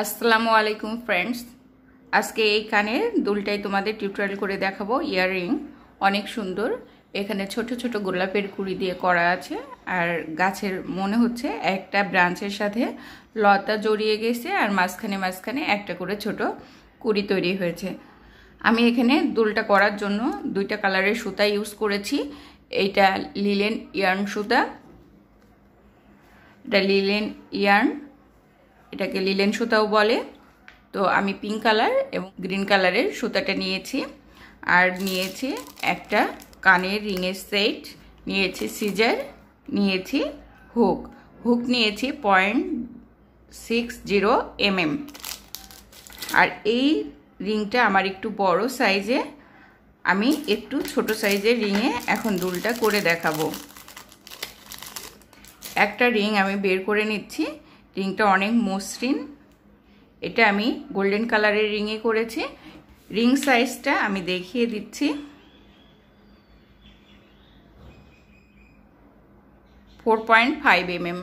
আসসালামু আলাইকুম ফ্রেন্ডস, আজকে এই কানের দুলটাই তোমাদের টিউটোরিয়াল করে দেখাবো। ইয়াররিং অনেক সুন্দর, এখানে ছোট ছোট গোলাপের কুড়ি দিয়ে করা আছে, আর গাছের মনে হচ্ছে একটা ব্রাঞ্চের সাথে লতা জড়িয়ে গেছে, আর মাঝখানে মাঝখানে একটা করে ছোট কুড়ি তৈরি হয়েছে। আমি এখানে দুলটা করার জন্য দুইটা কালারের সুতা ইউজ করেছি। এইটা লিলেন ইয়ার্ন সুতা, এটা লিলেন ইয়ার্ন, এটাকে লিলেন সুতাও বলে। তো আমি পিঙ্ক কালার এবং গ্রিন কালারের সুতাটা নিয়েছি, আর নিয়েছি একটা কানের রিংয়ের সেট, নিয়েছি সিজার, নিয়েছি হুক নিয়েছি 0.60 mm। আর এই রিংটা আমার একটু বড় সাইজে, আমি একটু ছোট সাইজের রিংয়ে এখন দুলটা করে দেখাবো। একটা রিং আমি বের করে নিচ্ছি, রিংটা অনেক মসৃণ, এটা আমি গোল্ডেন কালারের রিংয়ে করেছি। রিং সাইজটা আমি দেখিয়ে দিচ্ছি, 4.5 mm।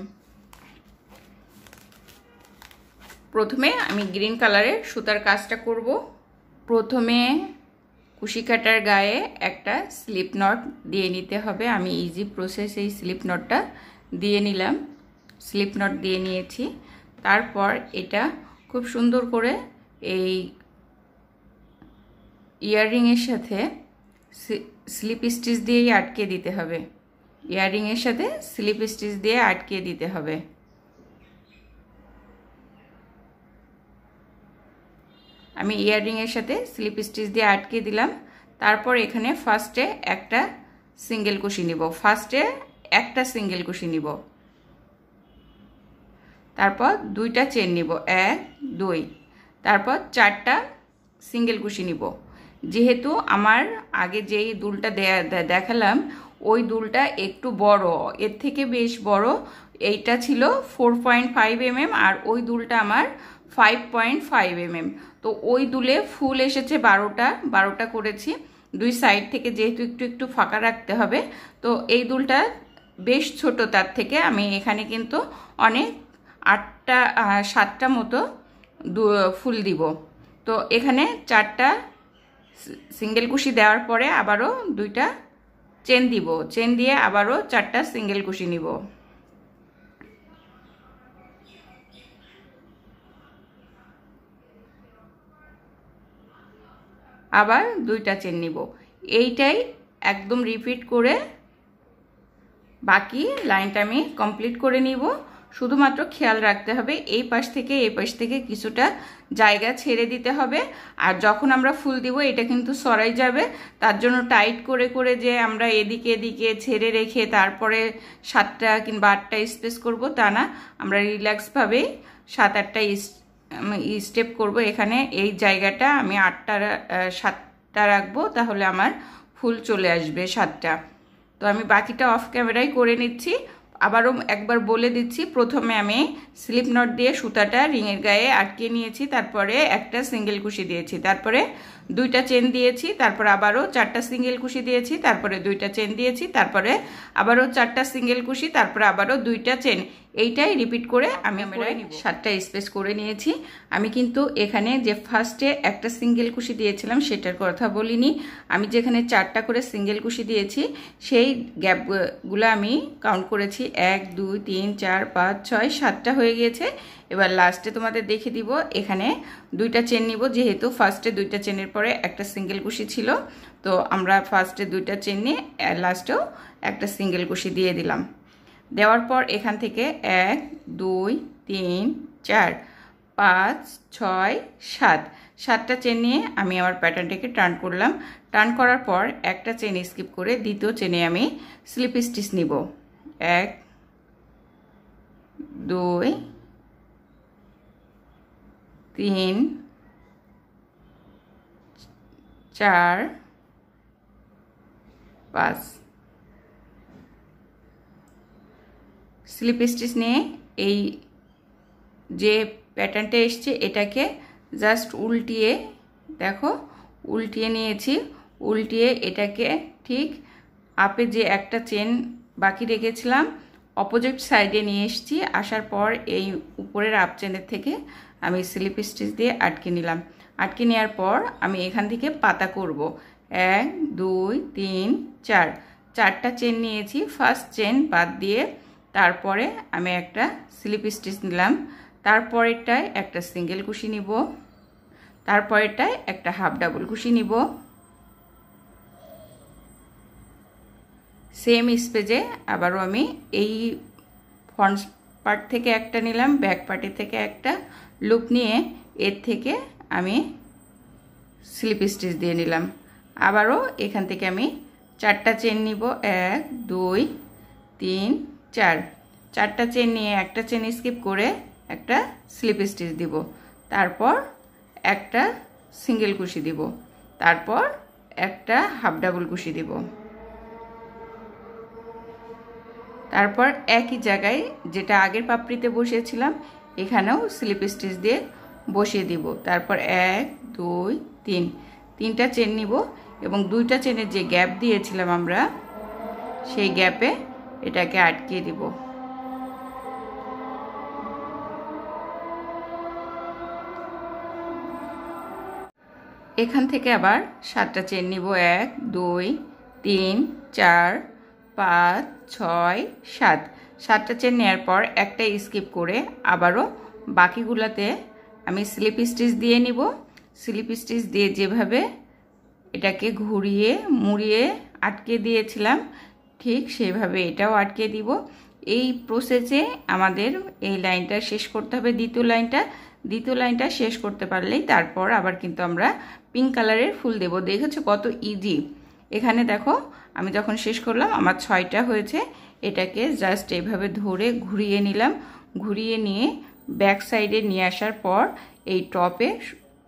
প্রথমে আমি গ্রিন কালারের সুতার কাজটা করব। প্রথমে কুশি কাটার গায়ে একটা স্লিপ নট দিয়ে নিতে হবে। আমি ইজি প্রসেস এই স্লিপ নটটা দিয়ে নিলাম, স্লিপ নট দিয়ে নিয়েছি। তারপর এটা খুব সুন্দর করে এই ইয়াররিংয়ের সাথে স্লিপ স্টিচ দিয়েই আটকে দিতে হবে, ইয়াররিংয়ের সাথে স্লিপ স্টিচ দিয়ে আটকে দিতে হবে। আমি ইয়াররিংয়ের সাথে স্লিপ স্টিচ দিয়ে আটকে দিলাম। তারপর এখানে ফার্স্টে একটা সিঙ্গেল কুশি নিব, তারপর দুইটা চেন নিব, 1 2, তারপর 4টা সিঙ্গেল কুশি নিব। যেহেতু আমার আগে যেই দুলটা দেখালাম ওই দুলটা একটু বড়, এর থেকে বেশ বড়, এইটা ছিল 4.5 mm, আর ওই দুলটা আমার 5.5 mm। তো ওই দুলে ফুল এসেছে 12টা করেছি। দুই সাইড থেকে যেহেতু একটু একটু ফাঁকা রাখতে হবে, তো এই দুলটা বেশ ছোট, তার থেকে আমি এখানে কিন্তু অনেক 7টা মতো ফুল দিব। তো এখানে 4টা সিঙ্গেল কুশি দেওয়ার পরে আবারও 2টা চেন দিব, চেন দিয়ে আবারও 4টা সিঙ্গেল কুশি নিব। আবার 2টা চেন নিব। এইটাই একদম রিপিট করে বাকি লাইনটা আমি কমপ্লিট করে নিব। শুধুমাত্র খেয়াল রাখতে হবে এই পাশ থেকে কিছুটা জায়গা ছেড়ে দিতে হবে। আর যখন আমরা ফুল দিব এটা কিন্তু সরাই যাবে, তার জন্য টাইট করে করে যে আমরা এদিকে এদিকে ছেড়ে রেখে তারপরে 7টা কিংবা 8টা স্পেস করব তা না, আমরা রিল্যাক্সভাবেই 7-8টা স্টেপ করব। এখানে এই জায়গাটা আমি 7টা রাখবো, তাহলে আমার ফুল চলে আসবে 7টা। তো আমি বাকিটা অফ ক্যামেরায় করে নিচ্ছি। আবারও একবার বলে দিচ্ছি, প্রথমে আমি স্লিপ নট দিয়ে সুতাটা রিংয়ের গায়ে আটকে নিয়েছি, তারপরে একটা সিঙ্গেল কুশি দিয়েছি, তারপরে 2টা চেন দিয়েছি, তারপর আবারও 4টা সিঙ্গেল কুশি দিয়েছি, তারপরে 2টা চেন দিয়েছি, তারপরে আবারও 4টা সিঙ্গেল কুশি, তারপরে আবারও 2টা চেন। এইটাই রিপিট করে আমি 7টা স্পেস করে নিয়েছি। আমি কিন্তু এখানে যে ফার্স্টে একটা সিঙ্গেল কুশি দিয়েছিলাম সেটার কথা বলিনি। আমি যেখানে 4টা করে সিঙ্গেল কুশি দিয়েছি সেই গ্যাপগুলো আমি কাউন্ট করেছি, 1 2 3 4 5 6 7টা হয়ে গিয়েছে। এবার লাস্টে তোমাদের দেখে দিব, এখানে 2টা চেন নিব, যেহেতু ফার্স্টে 2টা চেনের পরে একটা সিঙ্গেল কুশি ছিল, তো আমরা ফার্স্টে 2টা চেন নিয়ে লাস্টেও একটা সিঙ্গেল কুশি দিয়ে দিলাম। দেওয়ার পর এখান থেকে 1 2 3 4 5 6 7টা চেন নিয়ে আমি আমার প্যাটার্নটাকে টার্ন করলাম। টার্ন করার পর একটা চেন স্কিপ করে দ্বিতীয় চেনে আমি স্লিপ স্টিচ নিব, 1 2 3 4 5। স্লিপ স্টিচ নিয়ে এই যে প্যাটার্নটা এসছে এটাকে জাস্ট উল্টিয়ে দেখো, উল্টিয়ে নিয়েছি, উল্টিয়ে এটাকে ঠিক আপে যে একটা চেন বাকি রেখেছিলাম অপোজিট সাইডে নিয়ে এসেছি। আসার পর এই উপরের আপ চেনের থেকে আমি স্লিপ স্টিচ দিয়ে আটকে নিলাম। আটকে নেওয়ার পর আমি এখান থেকে পাতা করব। 1 2 3 4 চারটা চেন নিয়েছি। ফার্স্ট চেন বাদ দিয়ে তারপরে আমি একটা স্লিপ স্টিচ নিলাম। তারপরেরটায় একটা সিঙ্গেল কুশি নিব, তারপরেরটায় একটা হাফ ডাবল কুশি নিব। সেম স্পেজে আবারও আমি এই ফ্রন্ট পার্ট থেকে একটা নিলাম, ব্যাক পার্টের থেকে একটা লুপ নিয়ে এর থেকে আমি স্লিপ স্টিচ দিয়ে নিলাম। আবারও এখান থেকে আমি চারটা চেন নিব। 1 2 3 4 চারটা চেন নিয়ে একটা চেন স্কিপ করে একটা স্লিপ স্টিচ দিব, তারপর একটা সিঙ্গেল কুশি দিব, তারপর একটা হাফ ডাবল কুশি দিব। তারপর একই জায়গায় যেটা আগের পাপড়িতে বসিয়েছিলাম এখানেও স্লিপ স্টিচ দিয়ে বসিয়ে দিব। তারপর 1 2 3 তিনটা চেন নিব এবং দুইটা চেনের যে গ্যাপ দিয়েছিলাম আমরা সেই গ্যাপে এটাকে আটকিয়ে দিব। এখান থেকে আবার 7টা চেন নিব। 1 2 3 4 5 6 7 7টা চেন নেওয়ার পর একটা স্কিপ করে আবারও বাকিগুলোতে আমি স্লিপ স্টিচ দিয়ে নিব। স্লিপ স্টিচ দিয়ে যেভাবে এটাকে ঘুরিয়ে মুড়িয়ে আটকে দিয়েছিলাম ঠিক সেভাবে এটাও আটকে দিব। এই প্রসেসে আমাদের এই লাইনটা শেষ করতে হবে। দ্বিতীয় লাইনটা শেষ করতে পারলেই তারপর আবার কিন্তু আমরা পিঙ্ক কালারের ফুল দেব। দেখেছো কত ইজি। এখানে দেখো আমি যখন শেষ করলাম আমার 6টা হয়েছে। এটাকে জাস্ট এইভাবে ধরে ঘুরিয়ে নিলাম। ঘুরিয়ে নিয়ে ব্যাক সাইডে নিয়ে আসার পর এই টপে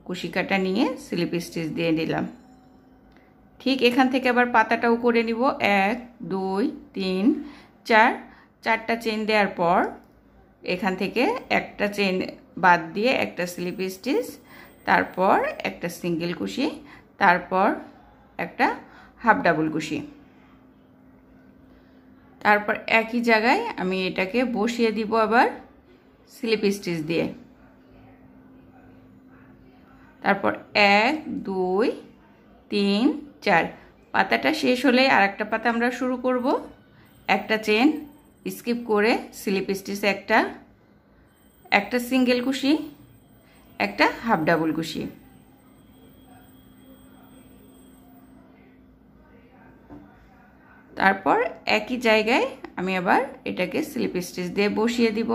কুশিকাটা নিয়ে স্লিপ স্টিচ দিয়ে নিলাম। ঠিক এখান থেকে আবার পাতাটাও করে নিব। 1 2 3 4 চারটা চেন দেওয়ার পর এখান থেকে একটা চেন বাদ দিয়ে একটা স্লিপ স্টিচ, তারপর একটা সিঙ্গেল কুশি, তারপর একটা হাফ ডাবল কুশি। তারপর একই জায়গায় আমি এটাকে বসিয়ে দিব আবার স্লিপ স্টিচ দিয়ে। তারপর 1 2 3 4 পাতাটা শেষ হলে আর একটা পাতা আমরা শুরু করব। একটা চেন স্কিপ করে স্লিপ স্টিচ একটা সিঙ্গেল কুশি, একটা হাফ ডাবল কুশি। তারপর একই জায়গায় আমি আবার এটাকে স্লিপ স্টিচ দিয়ে বসিয়ে দিব।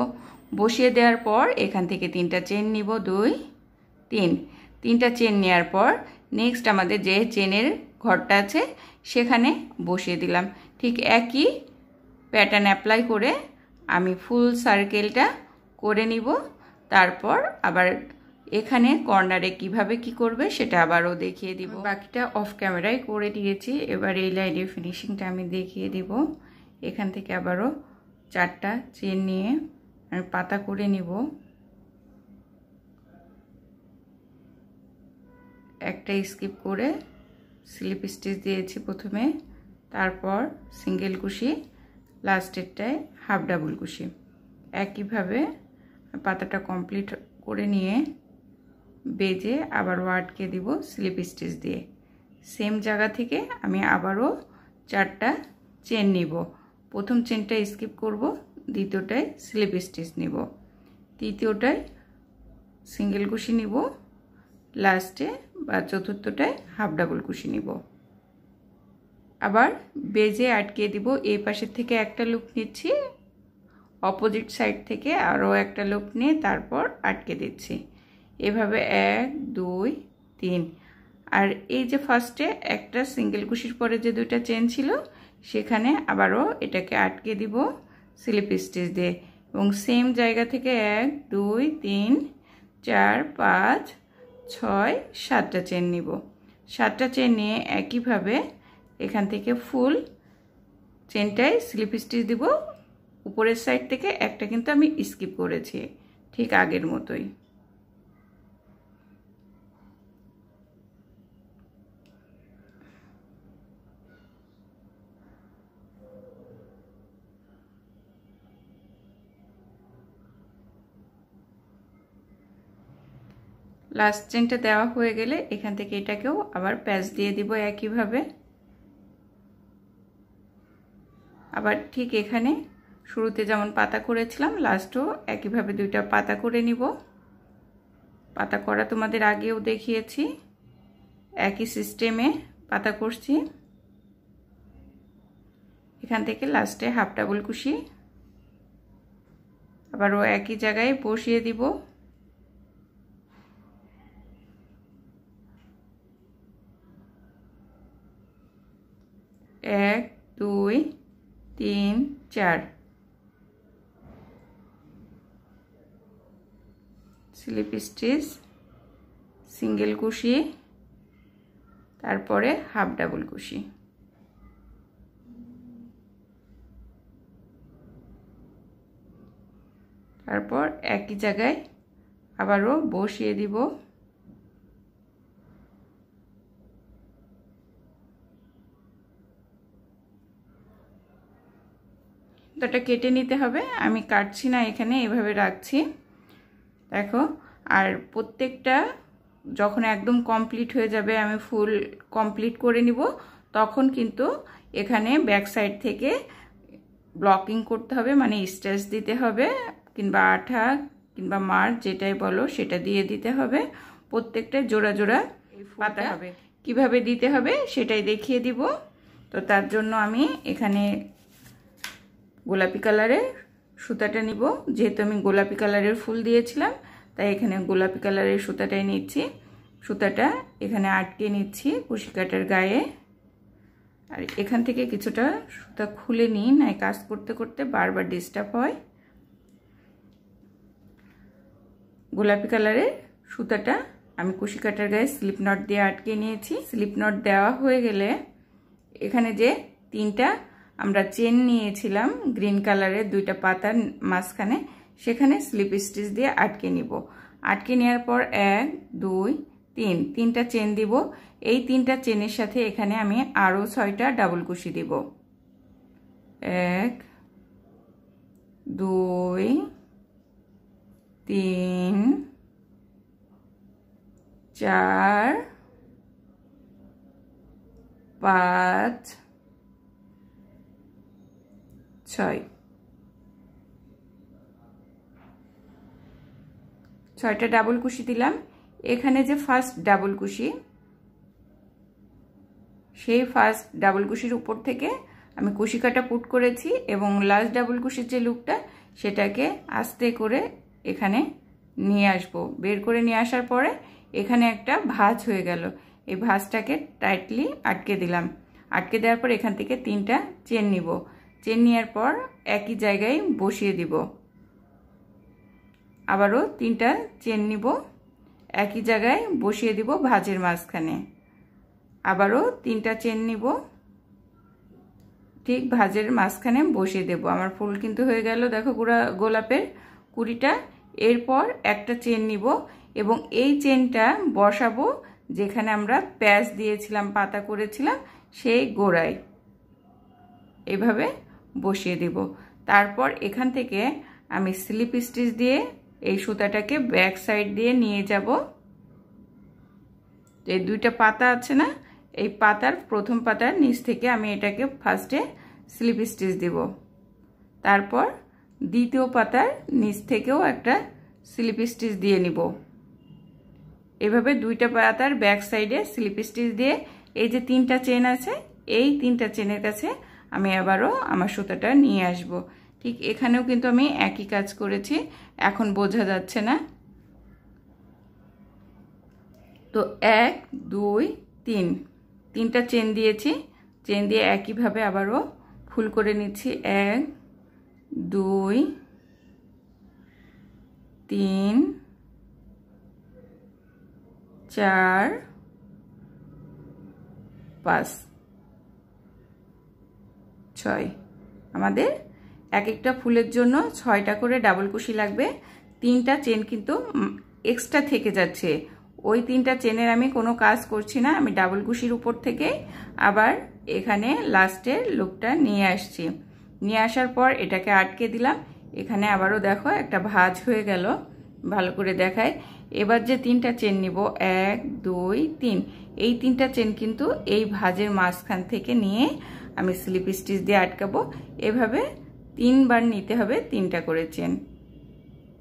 বসিয়ে দেওয়ার পর এখান থেকে তিনটা চেন নিব। 2 3 তিনটা চেন নেওয়ার পর নেক্সট আমাদের যে চেনের ঘরটা আছে সেখানে বসিয়ে দিলাম। ঠিক একই প্যাটার্ন অ্যাপ্লাই করে আমি ফুল সার্কেলটা করে নিব। তারপর আবার এখানে কর্নারে কিভাবে কি করবে সেটা আবারও দেখিয়ে দিব। বাকিটা অফ ক্যামেরায় করে দিয়েছি। এবার এই লাইনের ফিনিশিংটা আমি দেখিয়ে দিব। এখান থেকে আবারও চারটা চেন নিয়ে আমি পাতা করে নিব। একটা স্কিপ করে স্লিপ স্টিচ দিয়েছি প্রথমে, তারপর সিঙ্গেল কুশি, লাস্টেরটায় হাফ ডাবল কুশি। একইভাবে পাতাটা কমপ্লিট করে নিয়ে বেজে আবারও আটকে দিব স্লিপ স্টিচ দিয়ে। সেম জায়গা থেকে আমি আবারও চারটা চেন নিব। প্রথম চেনটা স্কিপ করব, দ্বিতীয়টায় স্লিপ স্টিচ নিব, তৃতীয়টায় সিঙ্গেল কুশি নিব, লাস্টে বা চতুর্থটায় হাফ ডাবল কুশি নিব। আবার বেজে আটকে দিব। এই পাশের থেকে একটা লুপ নিচ্ছি, অপোজিট সাইড থেকে আরও একটা লুপ নিয়ে তারপর আটকে দিচ্ছি। এভাবে 1 2 3। আর এই যে ফার্স্টে একটা সিঙ্গেল কুশির পরে যে দুইটা চেন ছিল সেখানে আবারও এটাকে আটকে দিব স্লিপ স্টিচ দিয়ে এবং সেম জায়গা থেকে 1 2 3 4 5 6 7টা চেন নিব। 7টা চেন নিয়ে একইভাবে এখান থেকে ফুল চেনটায় স্লিপ স্টিচ দিব। উপরের সাইড থেকে একটা কিন্তু আমি স্কিপ করেছি ঠিক আগের মতোই। লাস্ট চেনটা দেওয়া হয়ে গেলে এখান থেকে এটাকেও আবার প্যাচ দিয়ে দিব একইভাবে। আবার ঠিক এখানে শুরুতে যেমন পাতা করেছিলাম লাস্টও একইভাবে দুইটা পাতা করে নিব। পাতা করা তোমাদের আগেও দেখিয়েছি, একই সিস্টেমে পাতা করছি। এখান থেকে লাস্টে হাফ ডাবল কুশি আবারও একই জায়গায় বসিয়ে দিব। এক, দুই, তিন, চার, স্লিপ স্টিচ, সিঙ্গেল কুশি, তারপরে হাফ ডাবল কুশি। তারপর একই জায়গায় আবারও বসিয়ে দিব। এটা কেটে নিতে হবে, আমি কাটছি না, এখানে এভাবে রাখছি। দেখো, আর প্রত্যেকটা যখন একদম কমপ্লিট হয়ে যাবে, আমি ফুল কমপ্লিট করে নিব, তখন কিন্তু এখানে ব্যাক সাইড থেকে ব্লকিং করতে হবে, মানে স্টিচ দিতে হবে, কিংবা আঠা কিংবা মার্ক যেটাই বলো সেটা দিয়ে দিতে হবে। প্রত্যেকটা জোড়া জোড়া পাতা হবে, কিভাবে দিতে হবে সেটাই দেখিয়ে দিব। তো তার জন্য আমি এখানে গোলাপি কালারের সুতাটা নিব, যেহেতু আমি গোলাপি কালারের ফুল দিয়েছিলাম তাই এখানে গোলাপি কালারের সুতাটাই নিচ্ছি। সুতাটা এখানে আটকে নিচ্ছি কুশি কাটার গায়ে। আর এখান থেকে কিছুটা সুতা খুলে নিই, না কাজ করতে করতে বারবার ডিস্টার্ব হয়। গোলাপি কালারের সুতাটা আমি কুশি কাটার গায়ে স্লিপ নট দিয়ে আটকে নিয়েছি। স্লিপ নট দেওয়া হয়ে গেলে এখানে যে তিনটা আমরা চেন নিয়েছিলাম গ্রিন কালারের দুইটা পাতার মাঝখানে, সেখানে স্লিপ স্টিচ দিয়ে আটকে নিব। আটকে নেওয়ার পর এক, দুই, তিন, তিনটা চেন দিব। এই তিনটা চেনের সাথে এখানে আমি আরও 6টা ডাবল কুশি দিব। এক, দুই, তিন, চার, পাঁচ, ছয়, 6টা ডাবল কুশি দিলাম। এখানে যে ফার্স্ট ডাবল কুশি, সেই ফার্স্ট ডাবল কুশির উপর থেকে আমি কুশি কাটা পুট করেছি এবং লাস্ট ডাবল কুশির যে লুপটা সেটাকে আস্তে করে এখানে নিয়ে আসব। বের করে নিয়ে আসার পরে এখানে একটা ভাঁজ হয়ে গেল, এই ভাঁজটাকে টাইটলি আটকে দিলাম। আটকে দেওয়ার পর এখান থেকে 3টা চেন নিব। চেন নেওয়ার পর একই জায়গায় বসিয়ে দিব। আবারও 3টা চেন নিব, একই জায়গায় বসিয়ে দিব ভাঁজের মাঝখানে। আবারও 3টা চেন নিব, ঠিক ভাঁজের মাঝখানে বসিয়ে দেব। আমার ফুল কিন্তু হয়ে গেল, দেখো গোলাপের কুড়িটা। এরপর একটা চেন নিব এবং এই চেনটা বসাবো যেখানে আমরা প্যাচ দিয়েছিলাম, পাতা করেছিলাম, সেই গোড়ায় এইভাবে বসিয়ে দেব। তারপর এখান থেকে আমি স্লিপ স্টিচ দিয়ে এই সুতাটাকে ব্যাক সাইড দিয়ে নিয়ে যাব। এই দুইটা পাতা আছে না, এই পাতার প্রথম পাতার নিচ থেকে আমি এটাকে ফার্স্টে স্লিপ স্টিচ দেব। তারপর দ্বিতীয় পাতার নিচ থেকেও একটা স্লিপ স্টিচ দিয়ে নিব। এভাবে দুইটা পাতার ব্যাক সাইডে স্লিপ স্টিচ দিয়ে এই যে 3টা চেন আছে, এই 3টা চেনের কাছে আমি আবারও আমার সুতাটা নিয়ে আসব। ঠিক এখানেও কিন্তু আমি একই কাজ করেছি, এখন বোঝা যাচ্ছে না। তো 1, 2, 3, 3টা চেন দিয়েছি। চেন দিয়ে একইভাবে আবারও ফুল করে নিচ্ছি। 1, 2, 3, 4, 5, 6। আমাদের এক একটা ফুলের জন্য 6টা করে ডাবল কুশি লাগবে। 3টা চেন কিন্তু এক্সট্রা থেকে যাচ্ছে, ওই 3টা চেনের আমি কোনো কাজ করছি না, আমি ডাবল কুশির উপর থেকে আবার এখানে লাস্টের লুপটা নিয়ে আসছি। নিয়ে আসার পর এটাকে আটকে দিলাম। এখানে আবারও দেখো একটা ভাঁজ হয়ে গেল, ভালো করে দেখায়। এবার যে 3টা চেন নিব 1 2 3 এই 3টা চেন কিন্তু এই ভাঁজের মাঝখান থেকে নিয়ে আমি স্লিপ স্টিচ দিয়ে আটকাবো। এভাবে 3বার নিতে হবে 3টা করে চেন।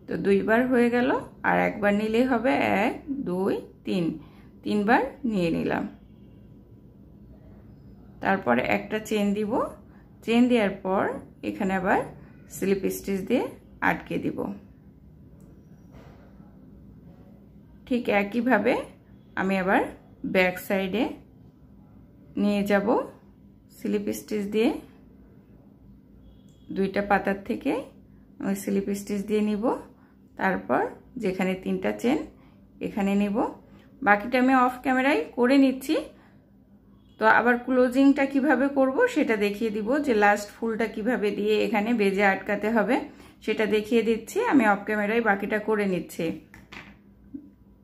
তো 2বার হয়ে গেল, আর একবার নিলেই হবে 1 2 3, 3বার নিয়ে নিলাম। তারপরে একটা চেন দিব, চেন দেওয়ার পর এখানে আবার স্লিপ স্টিচ দিয়ে আটকে দিব। ঠিক একইভাবে আমি আবার ব্যাক সাইডে নিয়ে যাব, স্লিপ স্টিচ দিয়ে 2টা পাতার থেকে আমি স্লিপ স্টিচ দিয়ে নিব। তারপর যেখানে 3টা চেন এখানে নিব। বাকিটা আমি অফ ক্যামেরায় করে নিচ্ছি। তো আবার ক্লোজিংটা কিভাবে করব সেটা দেখিয়ে দিব, যে লাস্ট ফুলটা কিভাবে দিয়ে এখানে বেজে আটকাতে হবে সেটা দেখিয়ে দিচ্ছি। আমি অফ ক্যামেরায় বাকিটা করে নিচ্ছি।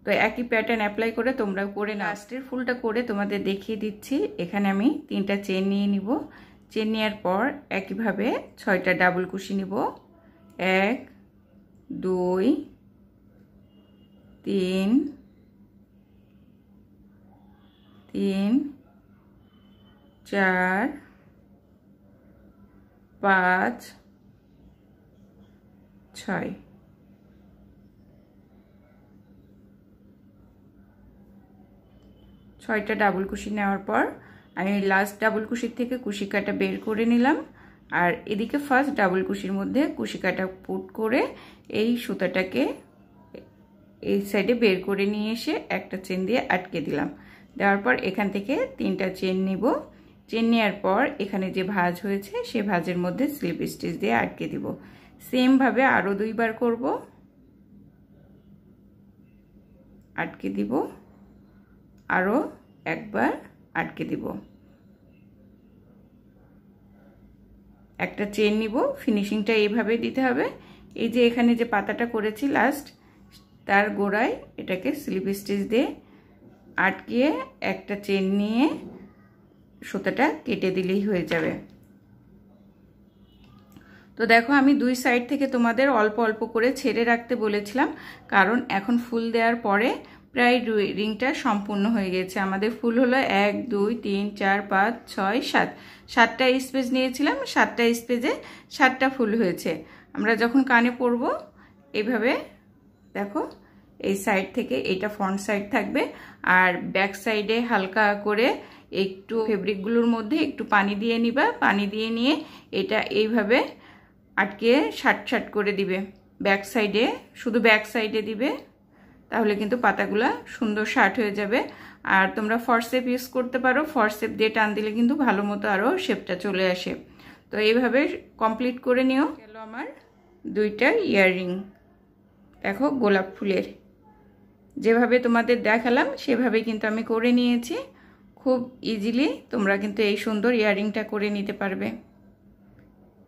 তো একই প্যাটার্ন অ্যাপ্লাই করে তোমরা করে নাও। লাস্টের ফুলটা করে তোমাদের দেখিয়ে দিচ্ছি। এখানে আমি 3টা চেন নিয়ে নিব। চেন নেওয়ার পর একইভাবে 6টা ডাবল কুশি নিব। 1 2 3 3 4 5 6। 6টা ডাবল কুশি নেওয়ার পর আমি লাস্ট ডাবল কুশির থেকে কুশি কাটা বের করে নিলাম, আর এদিকে ফার্স্ট ডাবল কুশির মধ্যে কুশি কাটা পুট করে এই সুতাটাকে এই সাইডে বের করে নিয়ে এসে একটা চেন দিয়ে আটকে দিলাম। দেওয়ার পর এখান থেকে 3টা চেন নিব। চেন নেওয়ার পর এখানে যে ভাঁজ হয়েছে সেই ভাঁজের মধ্যে স্লিপ স্টিচ দিয়ে আটকে দিব। সেম ভাবে আরো 2বার করব, আটকে দিব, আরো একবার আটকে দিব। একটা চেন নিব, ফিনিশিংটা এইভাবে দিতে হবে। এই যে এখানে যে পাতাটা করেছি লাস্ট, তার গোড়ায় এটাকে স্লিপ স্টিচ দিয়ে আটকিয়ে একটা চেন নিয়ে সুতাটা কেটে দিলেই হয়ে যাবে। তো দেখো আমি 2 সাইড থেকে তোমাদের অল্প অল্প করে ছেড়ে রাখতে বলেছিলাম, কারণ এখন ফুল দেওয়ার পরে প্রায় রিংটা সম্পূর্ণ হয়ে গেছে। আমাদের ফুল হলো 1 2 3 4 5 6 7, 7টা স্পেস নিয়েছিলাম, 7টা স্পেসে 7টা ফুল হয়েছে। আমরা যখন কানে পরবো এইভাবে দেখো, এই সাইড থেকে এটা ফ্রন্ট সাইড থাকবে, আর ব্যাক সাইডে হালকা করে একটু ফেব্রিকগুলোর মধ্যে একটু পানি দিয়ে নিবা। পানি দিয়ে নিয়ে এটা এইভাবে আটকে শার্ট শার্ট করে দিবে। ব্যাক সাইডে, শুধু ব্যাক সাইডে দিবে, তাহলে কিন্তু পাতাগুলা সুন্দর শার্ট হয়ে যাবে। আর তোমরা ফরসেপ ইউজ করতে পারো, ফরসেপ দিয়ে টান দিলে কিন্তু ভালো মতো আরও শেপটা চলে আসে। তো এইভাবে কমপ্লিট করে নিও। গেল আমার 2টা ইয়াররিং। দেখো গোলাপ ফুলের যেভাবে তোমাদের দেখালাম সেভাবে কিন্তু আমি করে নিয়েছি। খুব ইজিলি তোমরা কিন্তু এই সুন্দর ইয়াররিংটা করে নিতে পারবে।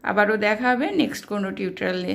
আবারও দেখা হবে নেক্সট কোনো টিউটোরিয়ালে।